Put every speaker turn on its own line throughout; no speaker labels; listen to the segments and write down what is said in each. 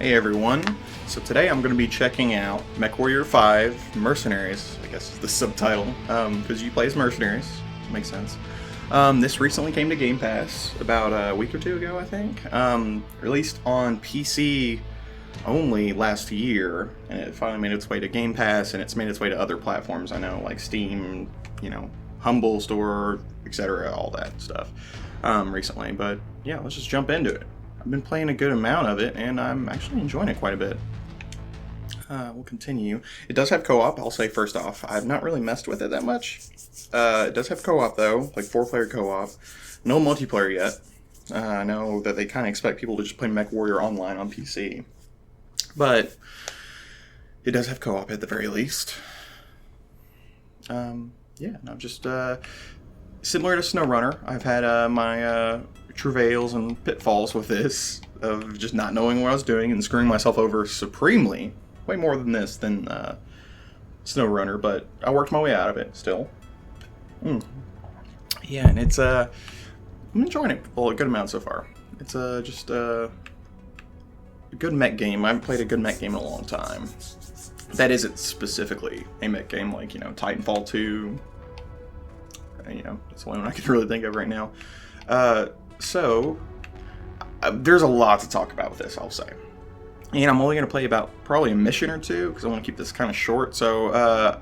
Hey everyone, so today I'm going to be checking out Mechwarrior 5 Mercenaries, I guess is the subtitle, because you play as mercenaries, makes sense. This recently came to Gamepass about a week or two ago, I think. Released on PC only last year, and it finally made its way to Gamepass, and it's made its way to other platforms I know, like Steam, Humble Store, etc., all that stuff, recently. But yeah, let's just jump into it. I've been playing a good amount of it, and I'm actually enjoying it quite a bit. We'll continue. It does have co-op, I'll say first off. I've not really messed with it that much. It does have co-op, though, like 4-player co-op. No multiplayer yet. I know that they kind of expect people to just play Mechwarrior online on PC. But it does have co-op at the very least. Just similar to SnowRunner. I've had my travails and pitfalls with this, of just not knowing what I was doing and screwing myself over supremely. Way more than this than SnowRunner, but I worked my way out of it still. Yeah, and it's I'm enjoying it a good amount so far. It's just a good mech game. I haven't played a good mech game in a long time. That isn't specifically a mech game like, Titanfall 2. That's the only one I can really think of right now. There's a lot to talk about with this, I'll say. And I'm only going to play about probably a mission or two, because I want to keep this kind of short, so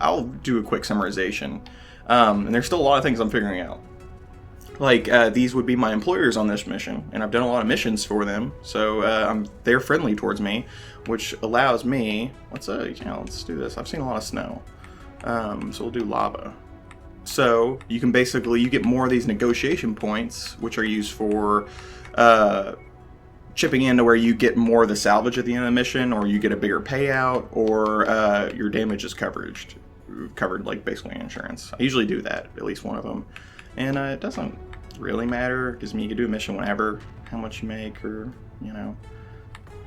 I'll do a quick summarization. And there's still a lot of things I'm figuring out. Like, these would be my employers on this mission, and I've done a lot of missions for them, so they're friendly towards me, which allows me... let's do this. I've seen a lot of snow. So we'll do lava. So you can basically, you get more of these negotiation points, which are used for chipping in to where you get more of the salvage at the end of the mission, or you get a bigger payout, or your damage is covered like basically insurance. I usually do that, at least one of them. And it doesn't really matter, because you can do a mission whenever, how much you make, or,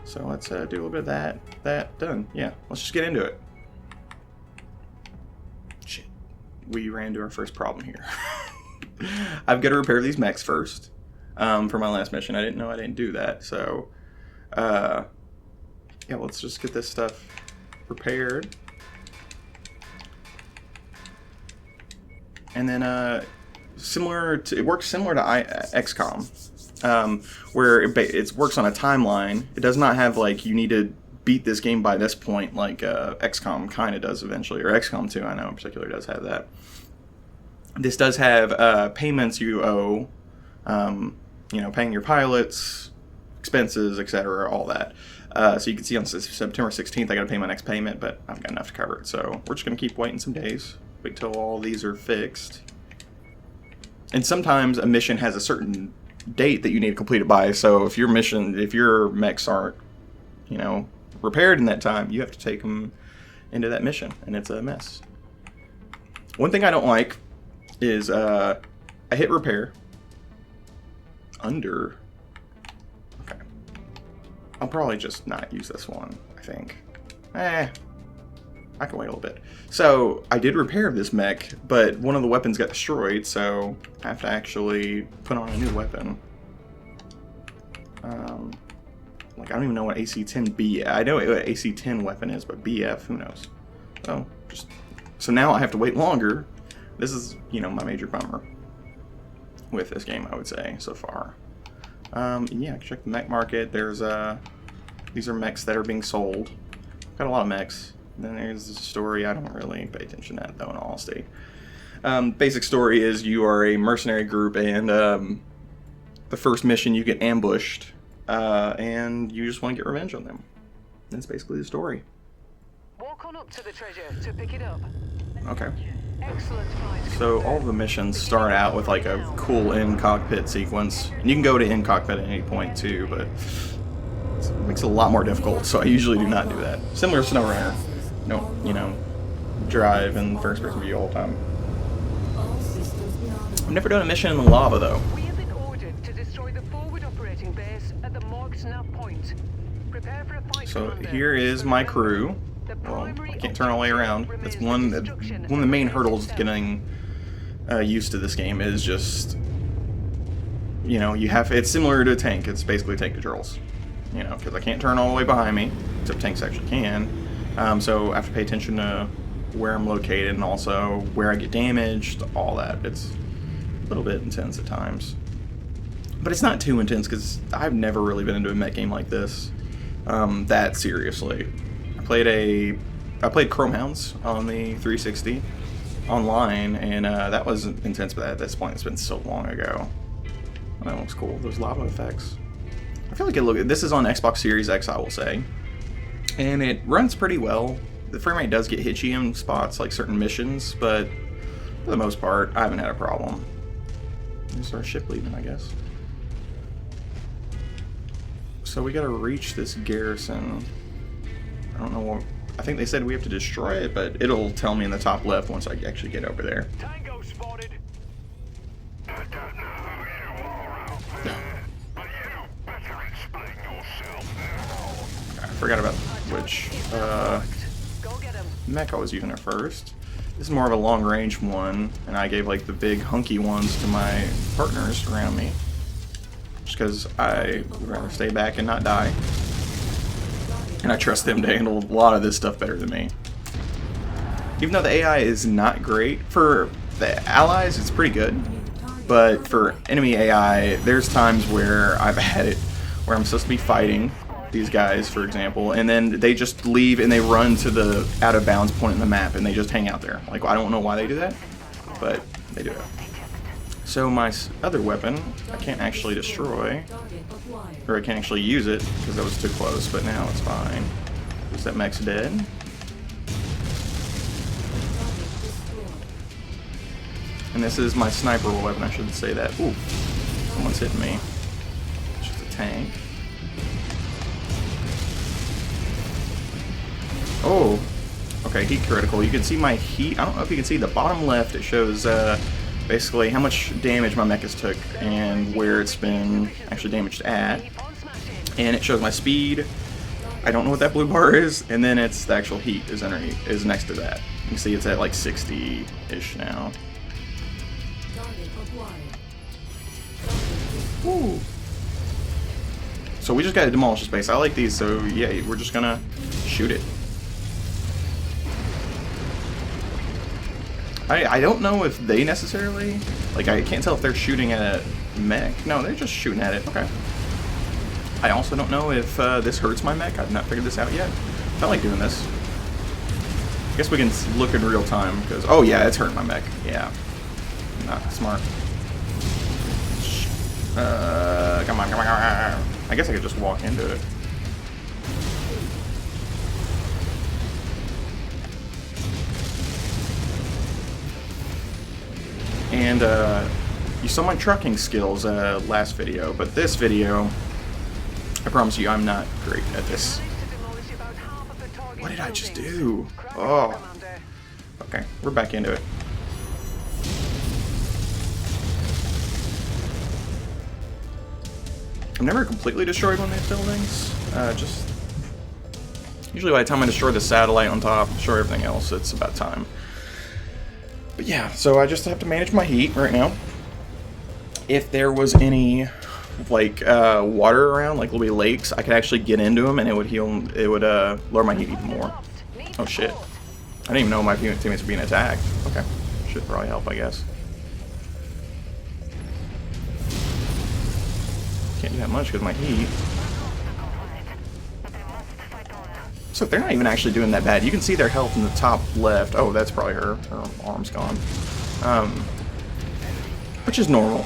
So let's do a little bit of that, done. Yeah, let's just get into it. We ran into our first problem here. I've got to repair these mechs first for my last mission. I didn't know I didn't do that. So, yeah, let's just get this stuff repaired. And then, it works similar to XCOM, where it works on a timeline. It does not have, like, you need to beat this game by this point, like XCOM kind of does eventually, or XCOM 2 I know in particular does have that. This does have payments you owe, paying your pilots, expenses, etc., all that. So you can see on September 16th I got to pay my next payment, but I've got enough to cover it, so we're just going to keep waiting some days, wait till all these are fixed. And sometimes a mission has a certain date that you need to complete it by, so if your mechs aren't, repaired in that time, you have to take them into that mission, and it's a mess. One thing I don't like is I hit repair under... okay. I'll probably just not use this one, I think. I can wait a little bit. So, I did repair this mech, but one of the weapons got destroyed, so I have to actually put on a new weapon. I don't even know what AC-10B... I know what AC-10 weapon is, but BF, who knows? So now I have to wait longer. This is, my major bummer with this game, I would say, so far. Yeah, check the mech market. There's, these are mechs that are being sold. Got a lot of mechs. And then there's the story. I don't really pay attention to that, though, in all honesty. Basic story is you are a mercenary group, and the first mission you get ambushed. And you just want to get revenge on them. That's basically the story.
Walk on up to the treasure to pick it up.
Okay.
Excellent fight.
So all of the missions start out with like a cool in-cockpit sequence. And you can go to in-cockpit at any point too, but it makes it a lot more difficult, so I usually do not do that. Similar to SnowRunner. Don't, drive in first-person view all the time. I've never done a mission in the lava, though.
We have been ordered to destroy the forward operating base at the marked nav point. Prepare for a fight,
So
Commander.
here is my crew. Well, I can't turn all the way around. That's one of the main hurdles getting used to this game is just, it's similar to a tank. It's basically tank controls. you know, because I can't turn all the way behind me, except tanks actually can. So I have to pay attention to where I'm located and also where I get damaged, all that. It's a little bit intense at times. But it's not too intense because I've never really been into a mech game like this that seriously. I played Chrome Hounds on the 360 online, and that was intense, but at this point it's been so long ago. Oh, that looks cool. Those lava effects. I feel like this is on Xbox Series X, I will say, and it runs pretty well. The frame rate does get hitchy in spots, like certain missions, but for the most part, I haven't had a problem. There's our ship leaving, I guess. So we gotta reach this garrison. I don't know what. I think they said we have to destroy it, but it'll tell me in the top left once I actually get over there.
Tango spotted. I don't know who you are out there, but you better explain yourself now.
I forgot about which
Go get him.
mech I was using at first. This is more of a long range one, and I gave like the big hunky ones to my partners around me. Just because I would rather stay back and not die. And I trust them to handle a lot of this stuff better than me. Even though the AI is not great, for the allies it's pretty good. But for enemy AI, there's times where I've had it where I'm supposed to be fighting these guys, for example, and then they just leave and they run to the out of bounds point in the map and they just hang out there. Like, I don't know why they do that, but they do it. So my other weapon, I can't actually destroy, or I can't actually use it because that was too close, but now it's fine. Is that mech's dead? And this is my sniper weapon, I should say that. Ooh, someone's hitting me. It's just a tank. Oh, okay, heat critical. You can see my heat. I don't know if you can see the bottom left. It shows basically how much damage my mech has took and where it's been actually damaged at. And it shows my speed. I don't know what that blue bar is. And then it's the actual heat is underneath, is next to that. You can see it's at like 60-ish now. Woo. So we just gotta demolish this base. I like these, so yeah, we're just gonna shoot it. I don't know if they necessarily, like, I can't tell if they're shooting at a mech. No, they're just shooting at it. Okay. I also don't know if this hurts my mech. I've not figured this out yet. I like doing this. I guess we can look in real time because, oh yeah, it's hurting my mech. Yeah. Not smart. Come on, come on, come on. I guess I could just walk into it. And you saw my trucking skills last video, but this video, I promise you, I'm not great at this. What did I just do? Oh. Okay, we're back into it. I've never completely destroyed one of these buildings. Just usually by the time I destroy the satellite on top, destroy everything else, it's about time. But yeah, so I just have to manage my heat right now. If there was any like water around, like little lakes, I could actually get into them and it would heal. It would lower my heat even more. Oh shit! I didn't even know my teammates were being attacked. Okay, should probably help, I guess. Can't do that much because of my heat. So they're not even actually doing that bad. You can see their health in the top left. Oh, that's probably her. Her arm's gone. Which is normal.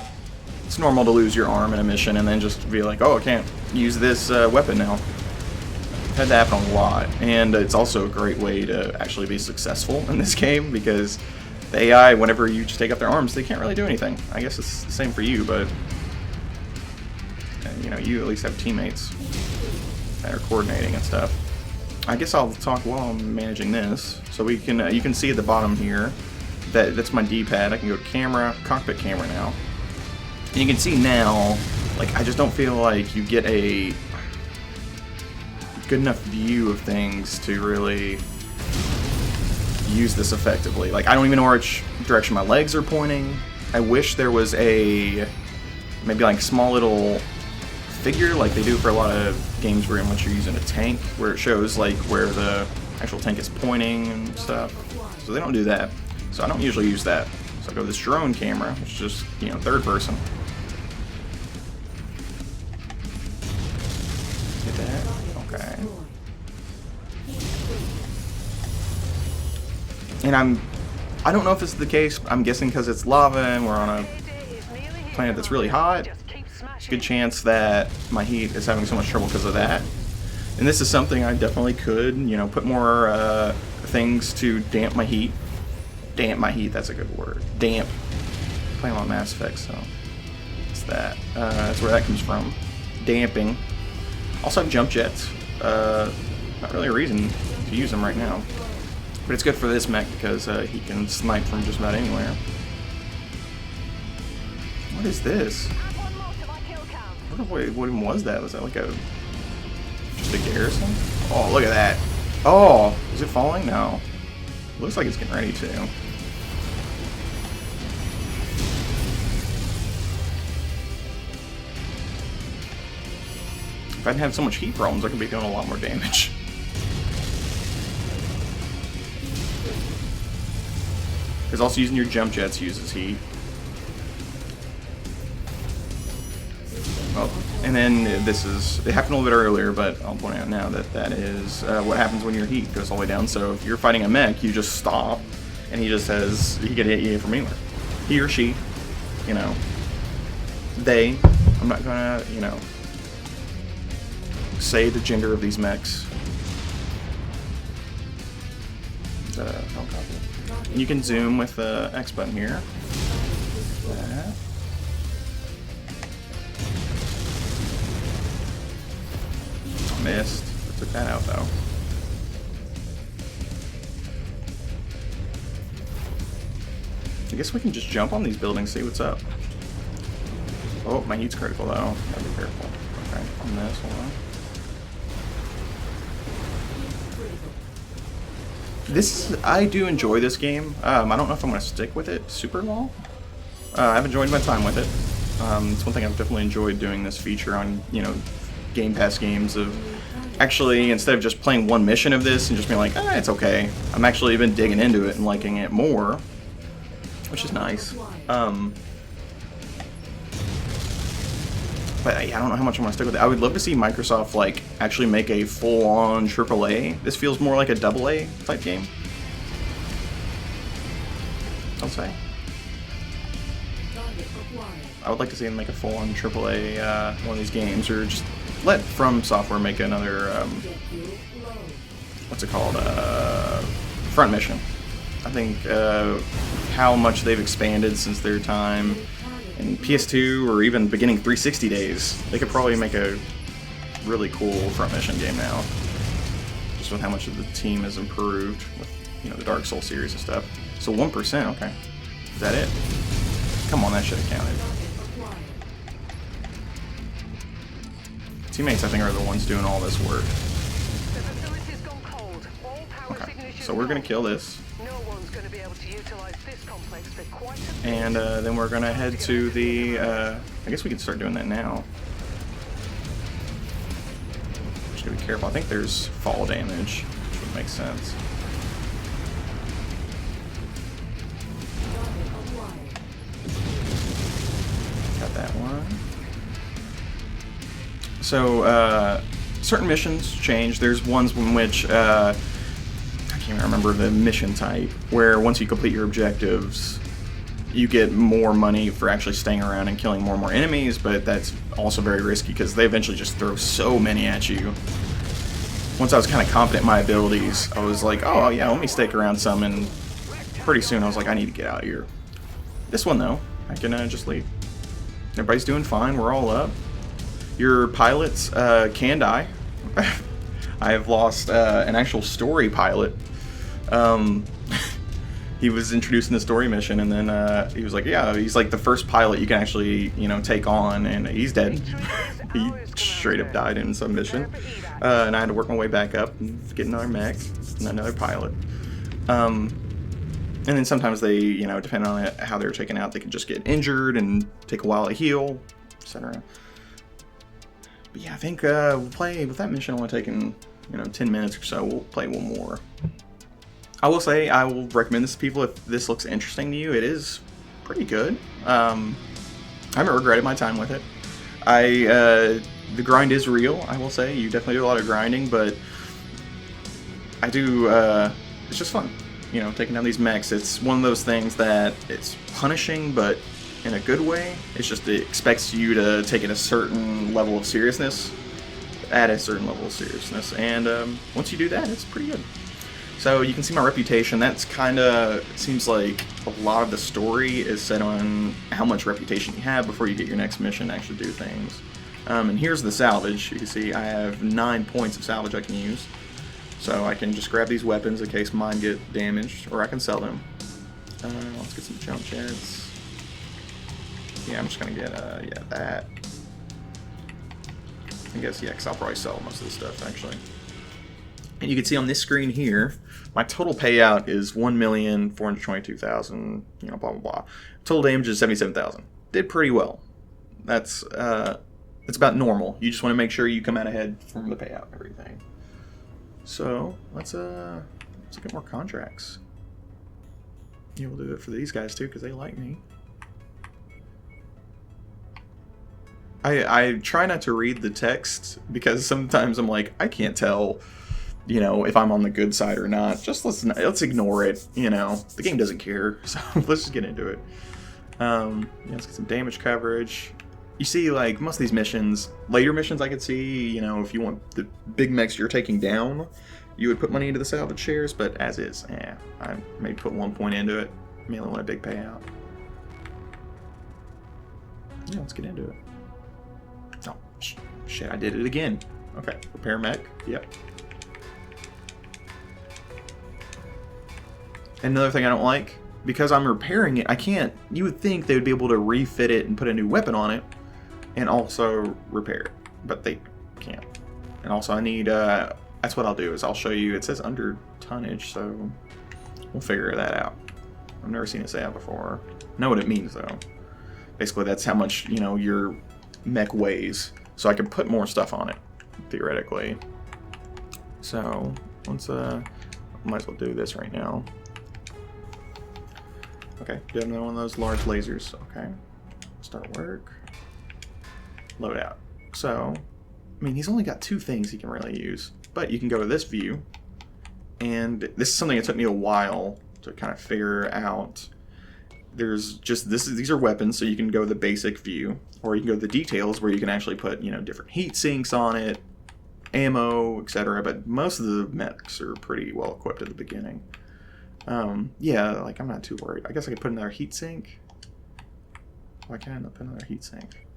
It's normal to lose your arm in a mission and then just be like, oh, I can't use this weapon now. I've had that happen a lot. And it's also a great way to actually be successful in this game because the AI, whenever you just take up their arms, they can't really do anything. I guess it's the same for you, but you know, you at least have teammates that are coordinating and stuff. I guess I'll talk while I'm managing this. So we can, you can see at the bottom here, that's my D-pad. I can go to camera, cockpit camera now. And you can see now, like, I just don't feel like you get a good enough view of things to really use this effectively. Like, I don't even know which direction my legs are pointing. I wish there was a, maybe like small little figure like they do for a lot of games where you're using a tank, where it shows like where the actual tank is pointing and stuff. So they don't do that. So I don't usually use that. So I go to this drone camera, which is just, you know, third person. Get that? Okay. And I don't know if this is the case. I'm guessing because it's lava and we're on a planet that's really hot. There's a good chance that my heat is having so much trouble because of that. And this is something I definitely could, you know, put more things to damp my heat. Damp my heat, that's a good word. Damp. I'm playing on Mass Effect, so it's that. That's where that comes from. Damping. Also have jump jets. Not really a reason to use them right now. But it's good for this mech because he can snipe from just about anywhere. What is this? I wonder what even was that? Was that like just a garrison? Oh, look at that. Oh, is it falling? No. Looks like it's getting ready to. If I didn't have so much heat problems, I could be doing a lot more damage. Because also using your jump jets uses heat. Oh, and then it happened a little bit earlier, but I'll point out now that that is what happens when your heat goes all the way down. So if you're fighting a mech, you just stop, and he can hit you from anywhere. He or she, you know, they. I'm not gonna, you know, say the gender of these mechs. Don't copy. And you can zoom with the X button here. That. Missed. I took that out though. I guess we can just jump on these buildings, see what's up. Oh, my heat's critical though. Gotta be careful. Okay, on this, hold on. I do enjoy this game. I don't know if I'm going to stick with it super long. I've enjoyed my time with it. It's one thing I've definitely enjoyed doing this feature on, you know, Gamepass games of actually, instead of just playing one mission of this and just being like, it's okay. I'm actually been digging into it and liking it more, which is nice. But I don't know how much I want to stick with it. I would love to see Microsoft like actually make a full-on AAA. This feels more like a AA type game, I'll say. I would like to see them make a full-on AAA one of these games, or just let From Software make another what's it called? Front Mission. I think how much they've expanded since their time in PS2 or even beginning 360 days, they could probably make a really cool Front Mission game now. Just with how much of the team has improved with, you know, the Dark Souls series and stuff. So 1%, okay. Is that it? Come on, that should have counted. Teammates, I think, are the ones doing all this work. Okay, so we're gonna kill this. And then we're gonna head to the, I guess we can start doing that now. Just gotta be careful. I think there's fall damage, which would make sense. Got that one. So, certain missions change. There's ones in which, I can't remember the mission type, where once you complete your objectives, you get more money for actually staying around and killing more and more enemies, but that's also very risky because they eventually just throw so many at you. Once I was kind of confident in my abilities, I was like, oh yeah, let me stick around some, and pretty soon I was like, I need to get out of here. This one though, I can just leave. Everybody's doing fine, we're all up. Your pilots can die. I have lost an actual story pilot. He was introduced in the story mission, and then he was like, yeah, he's like the first pilot you can actually, you know, take on, and he's dead. He straight up died in some mission. And I had to work my way back up and get another mech and another pilot. And then sometimes they, you know, depending on how they're taken out, they can just get injured and take a while to heal, etc. But yeah, I think we'll play with that mission only taking 10 minutes or so. We'll play one more. I will say I will recommend this to people if this looks interesting to you. It is pretty good. I haven't regretted my time with it. The grind is real, I will say. You definitely do a lot of grinding, but I do, it's just fun. Taking down these mechs. It's one of those things that it's punishing, but in a good way. It's just it expects you to take it a certain level of seriousness, at a certain level of seriousness, and once you do that, it's pretty good. So you can see my reputation. That's kind of, it seems like a lot of the story is set on how much reputation you have before you get your next mission to actually do things. And here's the salvage. You can see I have 9 points of salvage I can use. So I can just grab these weapons in case mine get damaged, or I can sell them. Let's get some jump jets. Yeah, I'm just gonna get that. I guess, yeah, because I'll probably sell most of this stuff, actually. And you can see on this screen here, my total payout is 1,422,000, blah, blah, blah. Total damage is 77,000. Did pretty well. That's, it's about normal. You just want to make sure you come out ahead from the payout and everything. So, let's get more contracts. Yeah, we'll do it for these guys, too, because they like me. I try not to read the text because sometimes I'm like, I can't tell, if I'm on the good side or not. Just let's ignore it. The game doesn't care, so let's just get into it. Yeah, let's get some damage coverage. You see, like most of these missions, later missions, I could see, if you want the big mechs you're taking down, you would put money into the salvage shares. But as is, I may put 1 point into it. Mainly want a big payout. Yeah, let's get into it. Oh, shit, I did it again. Okay, repair mech. Yep. Another thing I don't like, because I'm repairing it, I can't, you would think they would be able to refit it and put a new weapon on it, and also repair it, but they can't. And also I need, that's what I'll do, is I'll show you, it says under tonnage, so we'll figure that out. I've never seen it say that before. I know what it means, though. Basically, that's how much, your mech weighs, so I can put more stuff on it, theoretically. So, let's, might as well do this right now. Okay, do another one of those large lasers. Okay, start work. Load out. So, he's only got 2 things he can really use, but you can go to this view, and this is something that took me a while to kind of figure out. There's just these are weapons, so you can go to the basic view, or you can go to the details where you can actually put different heat sinks on it, ammo, etc. But most of the mechs are pretty well equipped at the beginning. Yeah, like I'm not too worried. I guess I could put another heat sink. Why can't I not put another heat sink?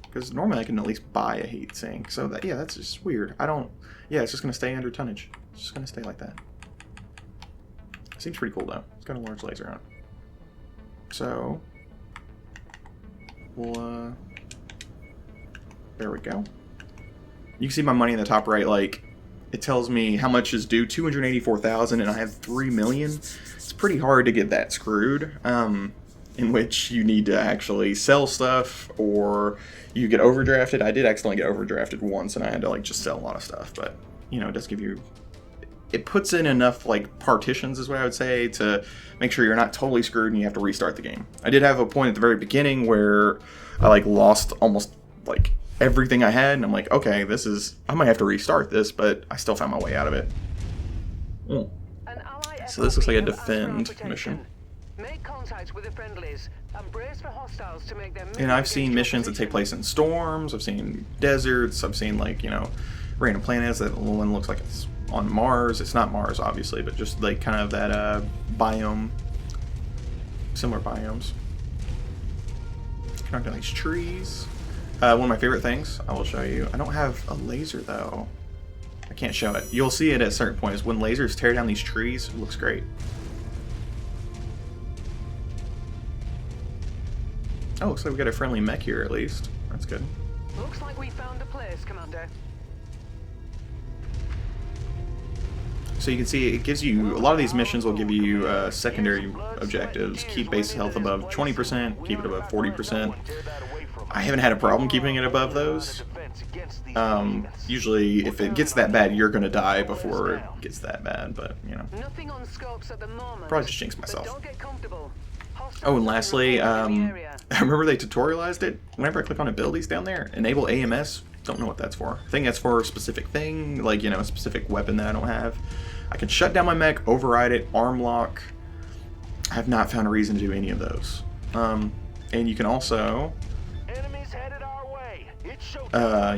Because normally I can at least buy a heat sink. So that, yeah, that's just weird. Yeah, it's just gonna stay under tonnage. It's just gonna stay like that. Seems pretty cool though. It's got a large laser on it. So we'll there we go. You can see my money in the top right, like it tells me how much is due, 284,000, and I have 3 million. It's pretty hard to get that screwed. In which you need to actually sell stuff, or you get overdrafted. I did accidentally get overdrafted once, and I had to like just sell a lot of stuff. But it does give you, it puts in enough like partitions, is what I would say, to make sure you're not totally screwed and you have to restart the game. I did have a point at the very beginning where I like lost almost like everything I had, and I'm like, okay, I might have to restart this, but I still found my way out of it. So this looks like a defend mission.
Make contact with the friendlies and brace for hostiles to make them.
And I've seen missions that take place in storms. I've seen deserts. I've seen like random planets. That one looks like it's on Mars. It's not Mars, obviously, but just like kind of that biome, similar biomes. Knock down these trees. One of my favorite things I will show you. I don't have a laser though. I can't show it. You'll see it at a certain point. Is when lasers tear down these trees. It looks great. Oh, looks like we got a friendly mech here at least. That's good.
Looks like we found the place, Commander.
So you can see it gives you, a lot of these missions will give you secondary objectives. Keep base health above 20%, keep it above 40%. I haven't had a problem keeping it above those. Usually if it gets that bad, you're going to die before it gets that bad, but you know.
Nothing on scopes at the moment.
Probably just jinx myself.
Don't get comfortable.
Oh, and lastly, I remember they tutorialized it. Whenever I click on abilities down there, enable AMS. Don't know what that's for. I think that's for a specific thing, like, you know, a specific weapon that I don't have. I can shut down my mech, override it, arm lock. I have not found a reason to do any of those. And you can also,
Enemies headed our way. It's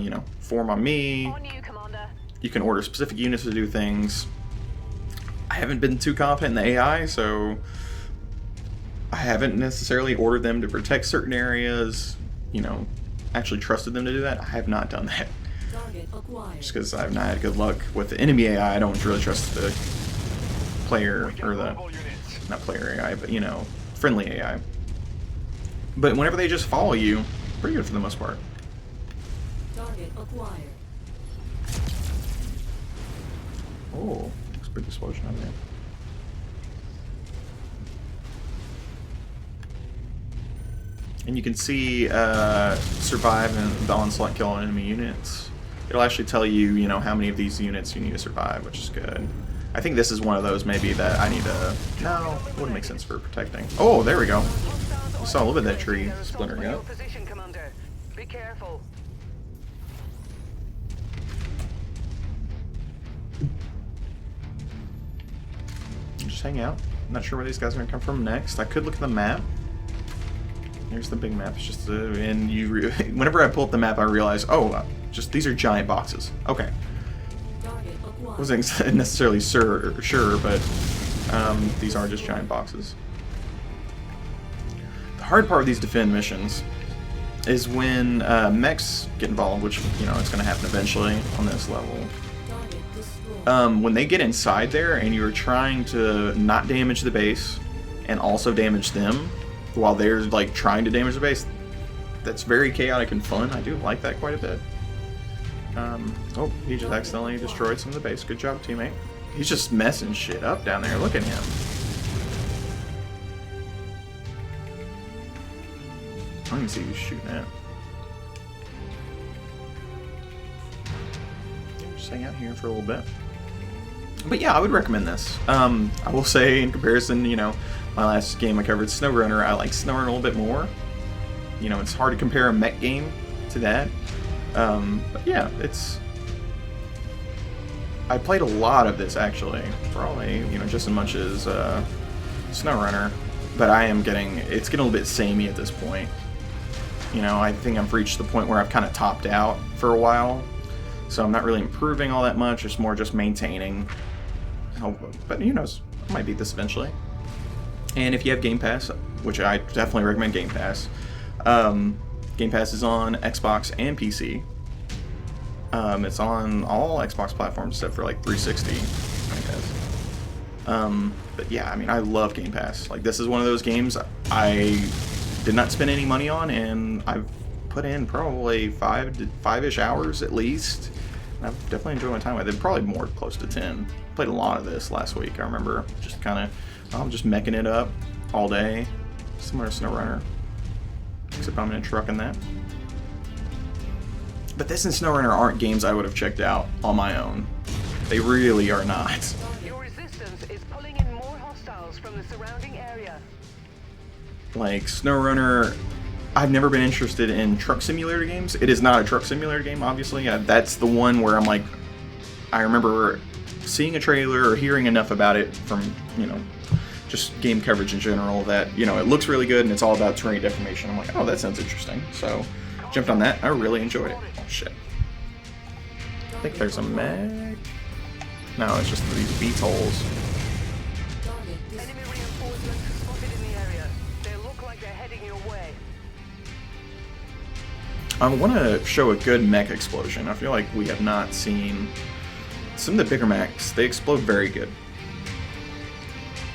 you know, form on me.
On you, Commander.
You can order specific units to do things. I haven't been too confident in the AI, so I haven't necessarily ordered them to protect certain areas, you know, actually trusted them to do that. I have not done that. Just because I've not had good luck with the enemy AI. I don't really trust the player, or the, not player AI, but, you know, friendly AI. But whenever they just follow you, pretty good for the most part.
Target acquired.
Oh, looks big explosion over there. And you can see survive and the onslaught kill on enemy units. It'll actually tell you, you know, how many of these units you need to survive, which is good. I think this is one of those maybe that I need to... No, it wouldn't make sense for protecting. Oh, there we go. You saw a little bit of that tree splintering up.
Position, Commander. Be careful.
Just hang out. I'm not sure where these guys are going to come from next. I could look at the map. Here's the big map. It's just and you. Whenever I pull up the map, I realize, oh, just these are giant boxes. Okay. Wasn't necessarily sure, but these are just giant boxes. The hard part of these defend missions is when mechs get involved, which, you know, it's going to happen eventually on this level. When they get inside there and you're trying to not damage the base and also damage them while they're like trying to damage the base, that's very chaotic and fun. I do like that quite a bit. Oh, he just accidentally destroyed some of the base. Good job, teammate. He's just messing shit up down there. Look at him. I don't even see who's shooting at. Just hang out here for a little bit. But yeah, I would recommend this. I will say, in comparison, you know, my last game I covered, SnowRunner, I like SnowRunner a little bit more. You know, it's hard to compare a mech game to that. But yeah, it's... I played a lot of this, actually. Probably, you know, just as much as SnowRunner. But I am getting... It's getting a little bit samey at this point. You know, I think I've reached the point where I've kind of topped out for a while. So I'm not really improving all that much. It's more just maintaining. But who knows? I might beat this eventually. And if you have Game Pass, which I definitely recommend Game Pass. Game Pass is on Xbox and PC. It's on all Xbox platforms except for like 360, I guess. But yeah, I mean, I love Game Pass. Like, this is one of those games I did not spend any money on, and I've put in probably 5-ish hours at least. And I've definitely enjoyed my time with it. Probably more close to 10. Played a lot of this last week. I remember just kind of, I'm just meching it up all day, similar to SnowRunner. Except I'm in a truck in that. But this and SnowRunner aren't games I would have checked out on my own. They really are not.
Your resistance is pulling in more hostiles from the surrounding area.
Like, SnowRunner, I've never been interested in truck simulator games. It is not a truck simulator game, obviously. That's the one where I'm like, I remember seeing a trailer or hearing enough about it from, you know, just game coverage in general that, you know, it looks really good and it's all about terrain deformation. I'm like, oh, that sounds interesting. So, jumped on that. I really enjoyed it. Oh, shit. I think there's a mech. No, it's just these beetles.
Enemy reinforcements spotted in the area. They look like they're heading your way.
I want to show a good mech explosion. I feel like we have not seen some of the bigger mechs. They explode very good.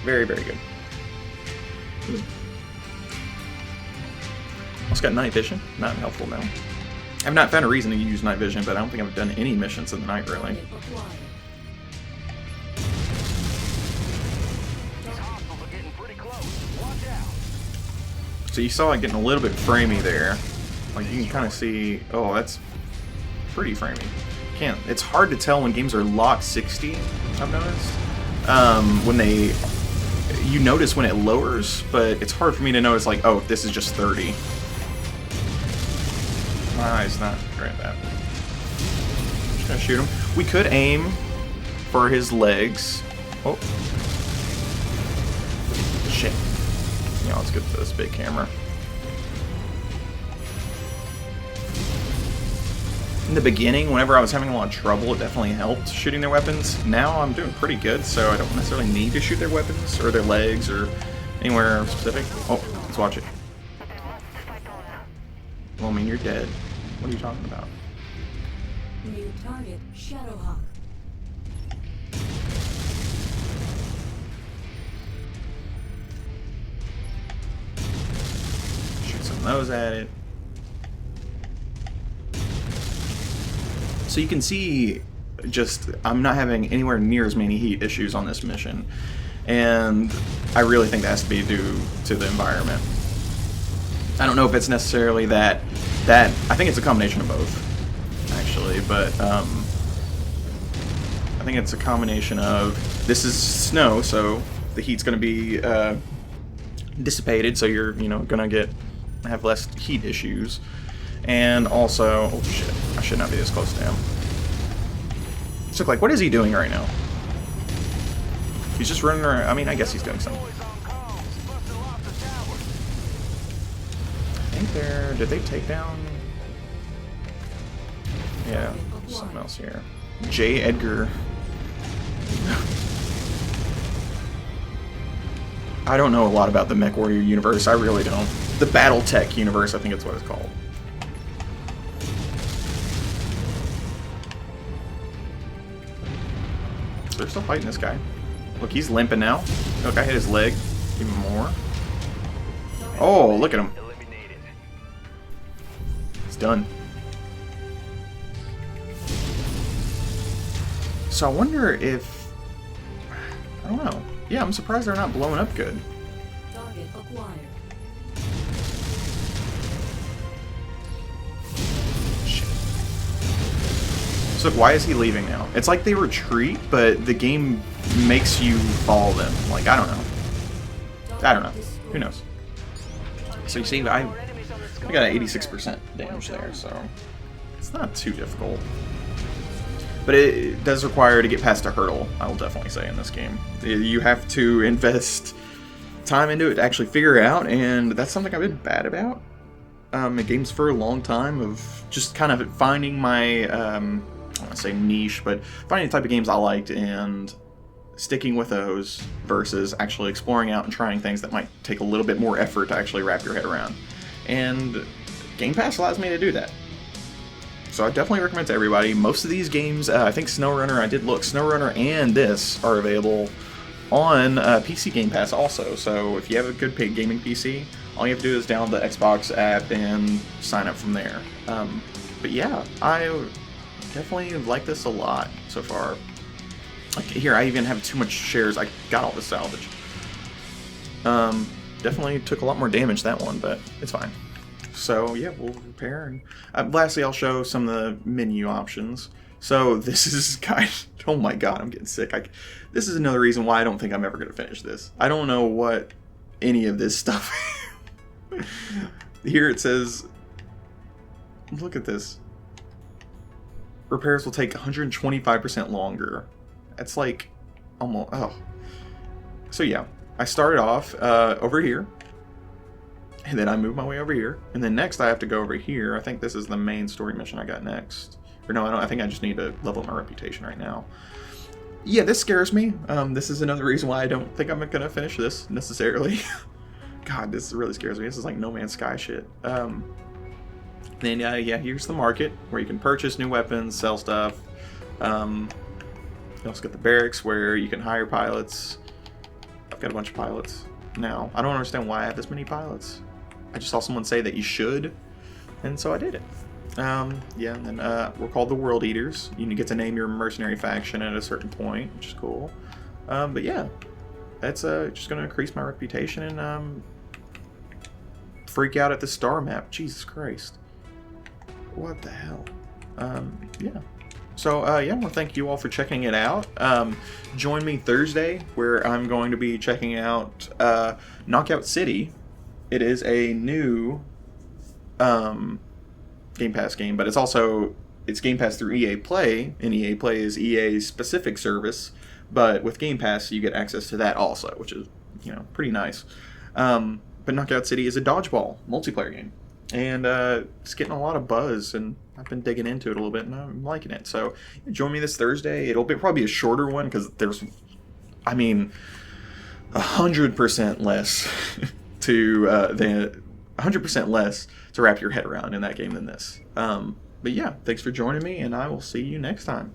Very, very good. Also got night vision. Not helpful now. I've not found a reason to use night vision, but I don't think I've done any missions in the night, really. So you saw it getting a little bit framey there. Like you can kind of see, oh, that's pretty framey. Can't. It's hard to tell when games are locked 60. I've noticed. When you notice when it lowers, but it's hard for me to notice like, oh, this is just 30. My eye's not great at that. I'm just gonna shoot him. We could aim for his legs. Oh. Shit. Yeah, let's get this big camera. In the beginning, whenever I was having a lot of trouble, it definitely helped shooting their weapons. Now I'm doing pretty good, so I don't necessarily need to shoot their weapons or their legs or anywhere specific. Oh, let's watch it. Well, I mean, you're dead. What are you talking about?
New target, Shadowhawk.
Shoot some of those at it. So you can see, just I'm not having anywhere near as many heat issues on this mission, and I really think that has to be due to the environment. I don't know if it's necessarily that I think it's a combination of both, actually, but I think it's a combination of this is snow, so the heat's going to be dissipated, so you're gonna have less heat issues. And also, oh shit, I should not be this close to him. So, like, what is he doing right now? He's just running around. I mean, I guess he's doing something. I think did they take down? Yeah, something else here. J. Edgar. I don't know a lot about the Mechwarrior universe. I really don't. The BattleTech universe, I think it's what it's called. They're still fighting this guy. Look, he's limping now. Look, I hit his leg. Even more. Oh, look at him. He's done. So I wonder if... I don't know. Yeah, I'm surprised they're not blowing up good.
Target acquired.
So why is he leaving now? It's like they retreat, but the game makes you follow them. Like, I don't know. Who knows? So you see, I got an 86% damage there, so it's not too difficult. But it does require to get past a hurdle, I will definitely say, in this game. You have to invest time into it to actually figure it out, and that's something I've been bad about in games for a long time, of just kind of finding my... I don't want to say niche, but finding the type of games I liked and sticking with those versus actually exploring out and trying things that might take a little bit more effort to actually wrap your head around. And Gamepass allows me to do that. So I definitely recommend it to everybody. Most of these games, I think SnowRunner, I did look, SnowRunner and this are available on PC Game Pass also. So if you have a good paid gaming PC, all you have to do is download the Xbox app and sign up from there. But yeah, I definitely like this a lot so far. Like here, I even have too much shares. I got all the salvage. Definitely took a lot more damage that one, but it's fine. So yeah, we'll repair. And lastly, I'll show some of the menu options. So this is kind of, oh my god, I'm getting sick. This is another reason why I don't think I'm ever going to finish this. I don't know what any of this stuff. Here it says, look at this. Repairs will take 125% longer. That's like almost, oh. So yeah, I started off over here, and then I moved my way over here, and then next I have to go over here. I think this is the main story mission I got next. Or no, I don't. I think I just need to level up my reputation right now. Yeah, this scares me. This is another reason why I don't think I'm gonna finish this necessarily. God, this really scares me. This is like No Man's Sky shit. Then yeah, here's the market where you can purchase new weapons, sell stuff. You also got the barracks where you can hire pilots. I've got a bunch of pilots now. I don't understand why I have this many pilots. I just saw someone say that you should, and so I did it. Yeah, and then we're called the World Eaters. You get to name your mercenary faction at a certain point, which is cool. But yeah, that's just going to increase my reputation and freak out at the star map. Jesus Christ. What the hell? Yeah. So, yeah, well, thank you all for checking it out. Join me Thursday, where I'm going to be checking out Knockout City. It is a new Game Pass game, but it's Game Pass through EA Play, and EA Play is EA's specific service, but with Game Pass, you get access to that also, which is, pretty nice. But Knockout City is a dodgeball multiplayer game, and it's getting a lot of buzz, and I've been digging into it a little bit, and I'm liking it. So join me this Thursday. It'll probably be a shorter one, because there's, 100% less to 100% less to wrap your head around in that game than this. But yeah, thanks for joining me, and I will see you next time.